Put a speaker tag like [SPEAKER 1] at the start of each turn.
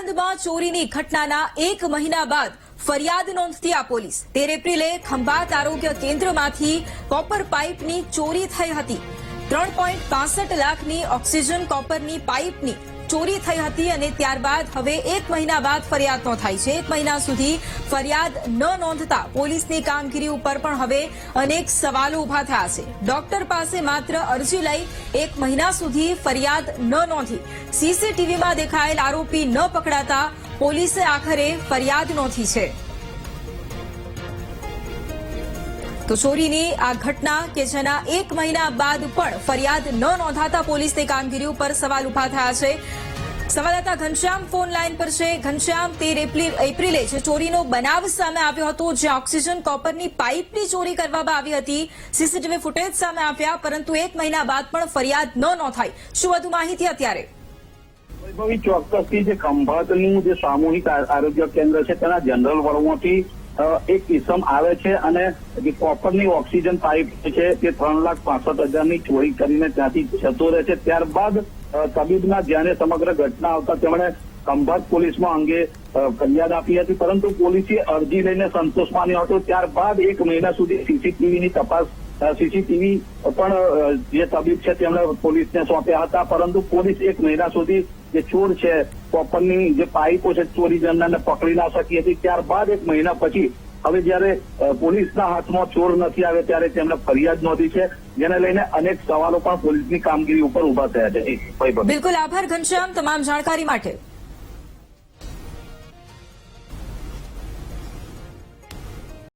[SPEAKER 1] આણંદમાં ચોરીની ઘટનાના 1 મહિના બાદ ફરિયાદ નોંધતી આ પોલીસ 13 એપ્રિલે ખંભાત આરોગ્ય કેન્દ્રમાંથી કોપર પાઇપની ચોરી થઈ હતી। 3.65 લાખની ઓક્સિજન કોપરની પાઇપની ચોરી થઈ હતી અને ત્યારબાદ હવે 1 મહિના બાદ ફરિયાદ નોંધાઈ છે। 1 મહિના સુધી ફરિયાદ ન નોંધતા પોલીસની કામગીરી ઉપર પણ હવે અનેક સવાલો ઉભા થયા છે। ડોક્ટર પાસે માત્ર અરજી લઈ 1 મહિના સુધી ફરિયાદ ન નોંધી સીસીટીવીમાં દેખાયેલ આરોપી ન પકડાતા પોલીસે આખરે ફરિયાદ નોંધી છે। તો ચોરીની આ ઘટના કે જેના 1 મહિના બાદ પણ ફરિયાદ ન નોંધાતા પોલીસની કામગીરી ઉપર સવાલ ઉભા થયા છે। સંવાદદાતા ઘનશ્યામ ફોન લાઈન પર છે। ઘનશ્યામ, 13 એપ્રિલે જે ચોરીનો બનાવ સામે આવ્યો હતો, જ્યાં ઓક્સિજન કોપરની પાઇપની ચોરી કરવામાં આવી હતી, સીસીટીવી ફૂટેજ સામે આવ્યા, પરંતુ 1 મહિના બાદ પણ ફરિયાદ ન નોંધાઈ। શું વધુ માહિતી અત્યારે?
[SPEAKER 2] ચોક્કસથી જે ખંભાતનું જે સામૂહિક આરોગ્ય કેન્દ્ર છે તેના જનરલ વોર્ડમાંથી એક કિસ્મ આવે છે અને જે કોપરની ઓક્સિજન પાઇપ છે તે 3,65,000ની ચોરી કરીને ત્યાંથી જતો રહે છે। ત્યારબાદ તબીબના ધ્યાને સમગ્ર ઘટના આવતા તેમણે ખંભાત પોલીસમાં અંગે ફરિયાદ આપી હતી, પરંતુ પોલીસે અરજી લઈને સંતોષ માન્યો હતો। ત્યારબાદ 1 મહિના સુધી સીસીટીવીની તપાસ સીસીટીવી પણ જે તબીબ છે તેમણે પોલીસને સોંપ્યા હતા, પરંતુ પોલીસ 1 મહિના સુધી જે ચોર છે કોપરની જે પાઇપો છે ચોરી જનારને પકડી ના શકી હતી। ત્યારબાદ 1 મહિના પછી હવે જયારે પોલીસના હાથમાં ચોર નથી આવે ત્યારે તેમણે ફરિયાદ નોંધી છે, જેને લઈને અનેક સવાલો પણ પોલીસની કામગીરી ઉપર ઉભા થયા છે।
[SPEAKER 1] બિલકુલ, આભાર ઘનશ્યામ તમામ જાણકારી માટે।